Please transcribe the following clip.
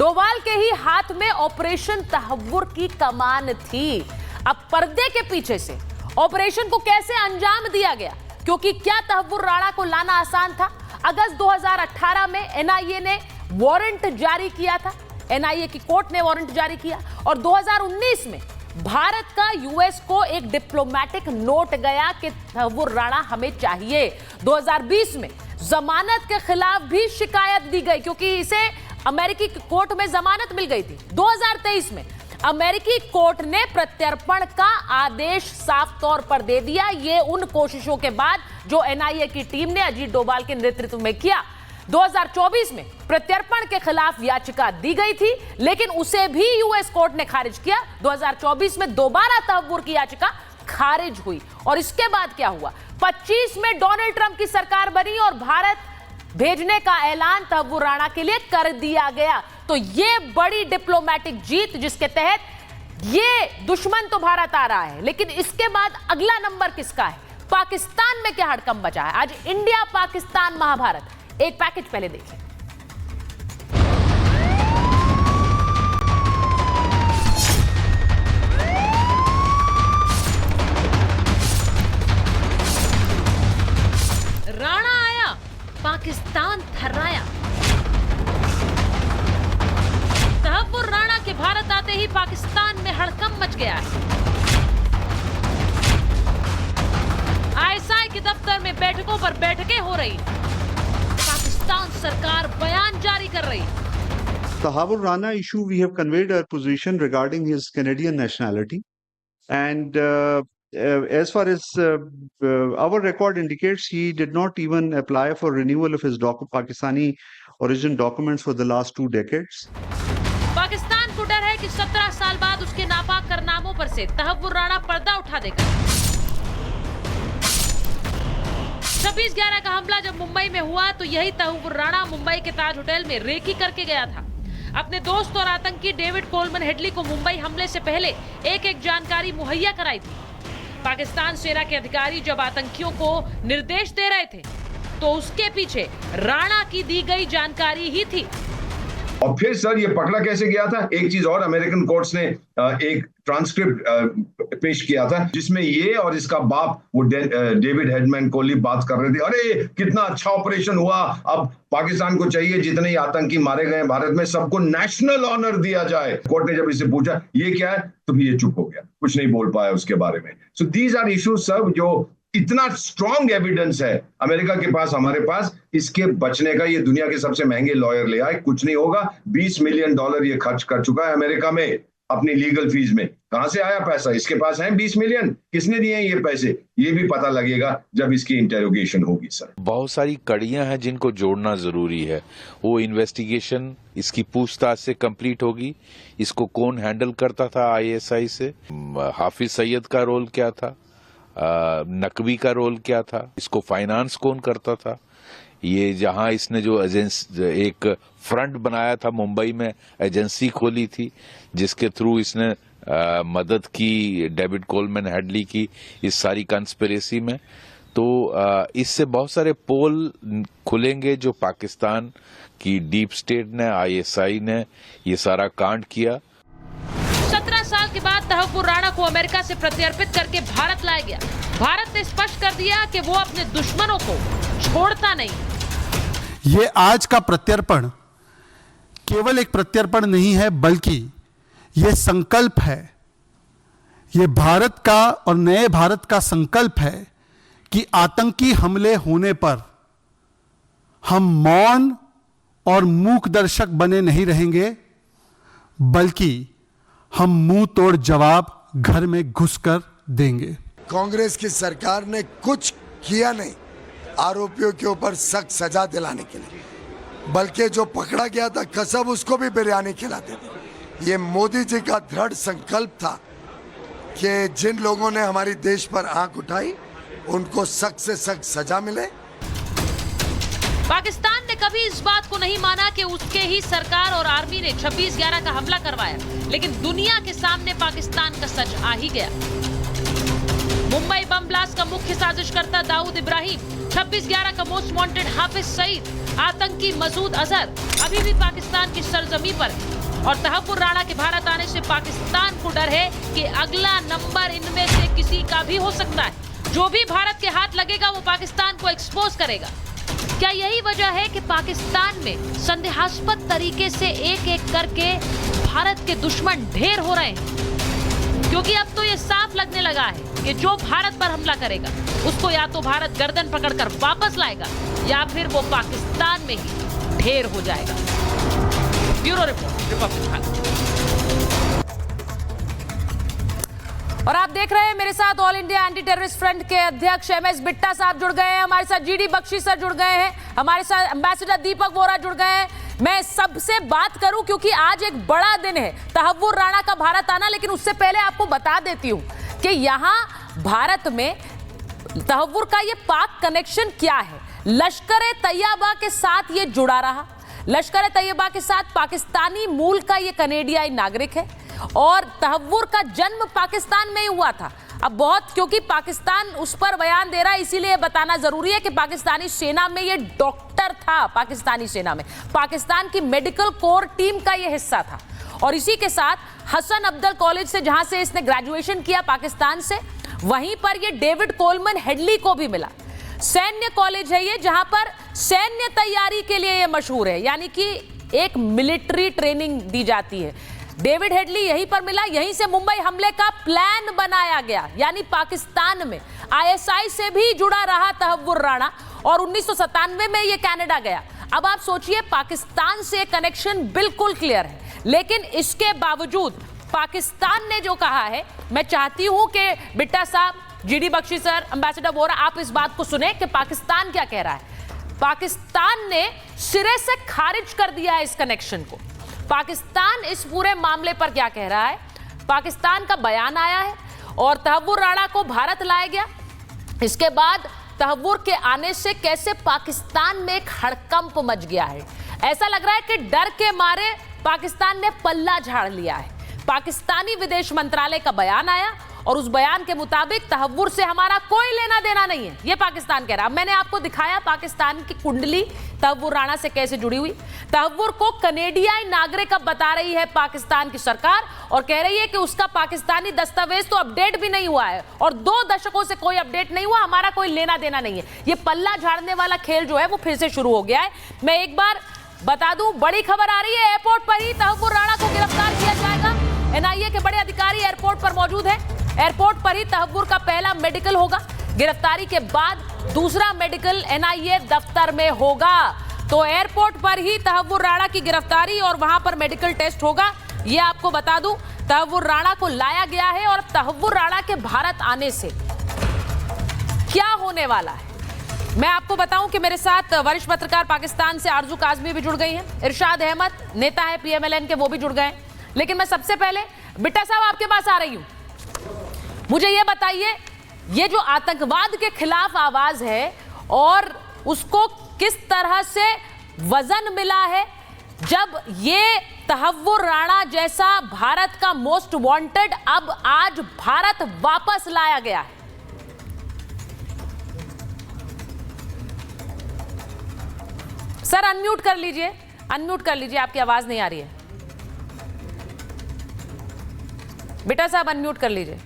डोभाल के ही हाथ में ऑपरेशन तहव्वुर की कमान थी। अब पर्दे के पीछे से ऑपरेशन को कैसे अंजाम दिया गया, क्योंकि क्या तहव्वुर राणा को लाना आसान था? अगस्त 2018 में एनआईए ने वारंट जारी किया था, एनआईए की कोर्ट ने वारंट जारी किया, और 2019 में भारत का यूएस को एक डिप्लोमेटिक नोट गया कि तहव्वुर राणा हमें चाहिए। 2020 में जमानत के खिलाफ भी शिकायत दी गई, क्योंकि इसे अमेरिकी कोर्ट में जमानत मिल गई थी। 2023 में अमेरिकी कोर्ट ने प्रत्यर्पण का आदेश साफ तौर पर दे दिया। ये उन कोशिशों के बाद जो एनआईए की टीम ने अजीत डोभाल के नेतृत्व में किया। 2024 में प्रत्यर्पण के खिलाफ याचिका दी गई थी, लेकिन उसे भी यूएस कोर्ट ने खारिज किया। 2024 में दोबारा तहव्वुर की याचिका खारिज हुई, और इसके बाद क्या हुआ? 25 में डोनाल्ड ट्रंप की सरकार बनी और भारत भेजने का ऐलान तहव्वुर राणा के लिए कर दिया गया। तो ये बड़ी डिप्लोमेटिक जीत, जिसके तहत ये दुश्मन तो भारत आ रहा है, लेकिन इसके बाद अगला नंबर किसका है? पाकिस्तान में क्या हड़कंप बचा है? आज इंडिया पाकिस्तान महाभारत, एक पैकेज पहले देखिए। राणा आया, पाकिस्तान थर्राया। तहव्वुर राणा के भारत आते ही पाकिस्तान में हड़कंप मच गया है। आईएसआई के दफ्तर में बैठकों पर बैठकें हो रही, पाकिस्तान सरकार बयान जारी कर रही। Tahavvur Rana issue, we have conveyed our position regarding his Canadian nationality, and as far as our record indicates, he did not even apply for renewal of his Pakistani origin documents for the last 2 decades. Pakistan को डर है कि 17 साल बाद उसके नापाक कारनामों पर से तहव्वुर राणा पर्दा उठा देगा। 26/11 का हमला जब मुंबई में हुआ तो यही तहव्वुर राणा मुंबई के ताज होटल में रेकी करके गया था। अपने दोस्त और आतंकी डेविड कोलमन हेडली को मुंबई हमले से पहले एक जानकारी मुहैया कराई थी। पाकिस्तान सेना के अधिकारी जब आतंकियों को निर्देश दे रहे थे तो उसके पीछे राणा की दी गई जानकारी ही थी। और फिर सर ये पकड़ा कैसे गया था? एक चीज और, अमेरिकन कोर्ट्स ने एक ट्रांसक्रिप्ट पेश किया था जिसमें ये और इसका बाप वो डेविड हेडमैन कोहली बात कर रहे थे, अरे कितना अच्छा ऑपरेशन हुआ, अब पाकिस्तान को चाहिए जितने ही आतंकी मारे गए भारत में सबको नेशनल ऑनर दिया जाए। कोर्ट ने जब इसे पूछा ये क्या है तो भी ये चुप हो गया, कुछ नहीं बोल पाया उसके बारे में। सो दीज आर इश्यूज सब जो इतना स्ट्रॉन्ग एविडेंस है अमेरिका के पास, हमारे पास, इसके बचने का। ये दुनिया के सबसे महंगे लॉयर ले आए, कुछ नहीं होगा। $20 मिलियन ये खर्च कर चुका है अमेरिका में अपनी लीगल फीस में। कहां से आया पैसा? इसके पास है 20 मिलियन, किसने दिए हैं ये पैसे? ये भी पता लगेगा जब इसकी इंटेरोगेशन होगी। सर बहुत सारी कड़ियां हैं जिनको जोड़ना जरूरी है। वो इन्वेस्टिगेशन इसकी पूछताछ से कंप्लीट होगी। इसको कौन हैंडल करता था आईएसआई से? हाफिज सईद का रोल क्या था? नकवी का रोल क्या था? इसको फाइनेंस कौन करता था? ये जहां इसने जो एक फ्रंट बनाया था मुंबई में, एजेंसी खोली थी जिसके थ्रू इसने मदद की डेविड कोलमैन हेडली की इस सारी कंस्पिरेसी में, तो इससे बहुत सारे पोल खुलेंगे जो पाकिस्तान की डीप स्टेट ने, आईएसआई ने ये सारा कांड किया। 17 साल के बाद तहव्वुर राणा को अमेरिका से प्रत्यर्पित करके भारत लाया गया। भारत ने स्पष्ट कर दिया कि वो अपने दुश्मनों को छोड़ता नहीं। ये आज का प्रत्यर्पण केवल एक प्रत्यर्पण नहीं है, बल्कि ये संकल्प है, ये भारत का और नए भारत का संकल्प है कि आतंकी हमले होने पर हम मौन और मूक दर्शक बने नहीं रहेंगे, बल्कि हम मुंह तोड़ जवाब घर में घुसकर देंगे। कांग्रेस की सरकार ने कुछ किया नहीं आरोपियों के ऊपर सख्त सजा दिलाने के लिए, बल्कि जो पकड़ा गया था कसम उसको भी बिरयानी खिलाते थे। ये मोदी जी का दृढ़ संकल्प था कि जिन लोगों ने हमारी देश पर आंख उठाई उनको सख्त से सख्त सजा मिले। पाकिस्तान ने कभी इस बात को नहीं माना कि उसके ही सरकार और आर्मी ने 26/11 का हमला करवाया, लेकिन दुनिया के सामने पाकिस्तान का सच आ ही गया। मुंबई बम ब्लास्ट का मुख्य साजिशकर्ता दाऊद इब्राहिम, 26/11 का मोस्ट वांटेड हाफिज सईद, आतंकी मसूद अजहर अभी भी पाकिस्तान की सरजमी पर है और तहव्वुर राणा के भारत आने से पाकिस्तान को डर है कि अगला नंबर इनमें से किसी का भी हो सकता है। जो भी भारत के हाथ लगेगा वो पाकिस्तान को एक्सपोज करेगा। क्या यही वजह है कि पाकिस्तान में संदेहास्पद तरीके से एक एक करके भारत के दुश्मन ढेर हो रहे हैं? क्योंकि अब तो ये साफ लगने लगा है कि जो भारत पर हमला करेगा उसको या तो भारत गर्दन पकड़कर वापस लाएगा या फिर वो पाकिस्तान में ही ढेर हो जाएगा। Bureau report, Republic Bharat. और आप देख रहे हैं मेरे साथ all India anti terrorist front के अध्यक्ष MS बिट्टा साहब जुड़ गए हैं, हमारे साथ GD बख्शी सर जुड़ गए हैं, हमारे साथ एम्बेसडर दीपक वोरा जुड़ गए हैं। मैं सबसे बात करूं क्योंकि आज एक बड़ा दिन है, तहव्वुर राणा का भारत आना। लेकिन उससे पहले आपको बता देती हूं कि यहां भारत में तहव्वुर का ये पाक कनेक्शन क्या है। लश्कर तैयबा के साथ ये जुड़ा रहा। लश्कर तैयबा के साथ पाकिस्तानी मूल का ये कनेडियाई नागरिक है और तहव्वुर का जन्म पाकिस्तान में ही हुआ था। अब बहुत क्योंकि पाकिस्तान उस पर बयान दे रहा है इसीलिए बताना जरूरी है कि पाकिस्तानी सेना में ये डॉक्टर था। पाकिस्तानी सेना में पाकिस्तान की मेडिकल कोर टीम का ये हिस्सा था और इसी के साथ हसन अब्दुल कॉलेज से जहां से इसने ग्रेजुएशन किया पाकिस्तान से, वहीं पर ये डेविड कोलमन हेडली को भी मिला। सैन्य कॉलेज है ये जहां पर सैन्य तैयारी के लिए ये मशहूर है, यानी कि एक मिलिट्री ट्रेनिंग दी जाती है। डेविड हेडली यहीं पर मिला, यहीं से मुंबई हमले का प्लान बनाया गया, यानी पाकिस्तान में ISI से भी जुड़ा रहा तहव्वुर राणा और 1997 में ये कनाडा गया। अब आप सोचिए पाकिस्तान से कनेक्शन बिल्कुल क्लियर है, लेकिन इसके बावजूद पाकिस्तान ने जो कहा है, मैं चाहती हूं कि बिट्टा साहब, GD Bakshi sir, ambassador Vora, आप इस बात को सुने कि पाकिस्तान क्या कह रहा है। पाकिस्तान ने सिरे से खारिज कर दिया है इस कनेक्शन को। पाकिस्तान इस पूरे मामले पर क्या कह रहा है, पाकिस्तान का बयान आया है और तहव्वुर राणा को भारत लाया गया। इसके बाद तहव्वुर के आने से कैसे पाकिस्तान में एक हड़कंप मच गया है। ऐसा लग रहा है कि डर के मारे पाकिस्तान ने पल्ला झाड़ लिया है। पाकिस्तानी विदेश मंत्रालय का बयान आया और उस बयान के मुताबिक तहव्वुर से हमारा कोई लेना देना नहीं है, यह पाकिस्तान कह रहा है। मैंने आपको दिखाया पाकिस्तान की कुंडली तहव्वुर राणा से कैसे जुड़ी हुई। तहव्वुर को कनेडियाई नागरिक अब बता रही है पाकिस्तान की सरकार और कह रही है कि उसका पाकिस्तानी दस्तावेज तो अपडेट भी नहीं हुआ है और 2 दशकों से कोई अपडेट नहीं हुआ, हमारा कोई लेना देना नहीं है। ये पल्ला झाड़ने वाला खेल जो है वो फिर से शुरू हो गया है। मैं एक बार बता दूं, बड़ी खबर आ रही है, एयरपोर्ट पर ही तहव्वुर राणा को गिरफ्तार किया जाएगा। NIA के बड़े अधिकारी एयरपोर्ट पर मौजूद है। एयरपोर्ट पर ही तहव्वुर का पहला मेडिकल होगा। गिरफ्तारी के बाद दूसरा मेडिकल NIA दफ्तर में होगा। तो एयरपोर्ट पर ही तहव्वुर राणा की गिरफ्तारी और वहां पर मेडिकल टेस्ट होगा। ये आपको बता दूं, तहव्वुर राणा को लाया गया है और तहव्वुर राणा के भारत आने से क्या होने वाला है, मैं आपको बताऊं कि मेरे साथ वरिष्ठ पत्रकार पाकिस्तान से आरजू काजमी भी जुड़ गई हैं, इरशाद अहमद नेता है PMLN के, वो भी जुड़ गए हैं। लेकिन मैं सबसे पहले बिट्टा साहब आपके पास आ रही हूं। मुझे ये बताइए, ये जो आतंकवाद के खिलाफ आवाज है और उसको किस तरह से वजन मिला है जब ये तहव्वुर राणा जैसा भारत का मोस्ट वांटेड अब आज भारत वापस लाया गया है। सर अनम्यूट कर लीजिए, अनम्यूट कर लीजिए, आपकी आवाज नहीं आ रही है। बेटा साहब अनम्यूट कर लीजिए।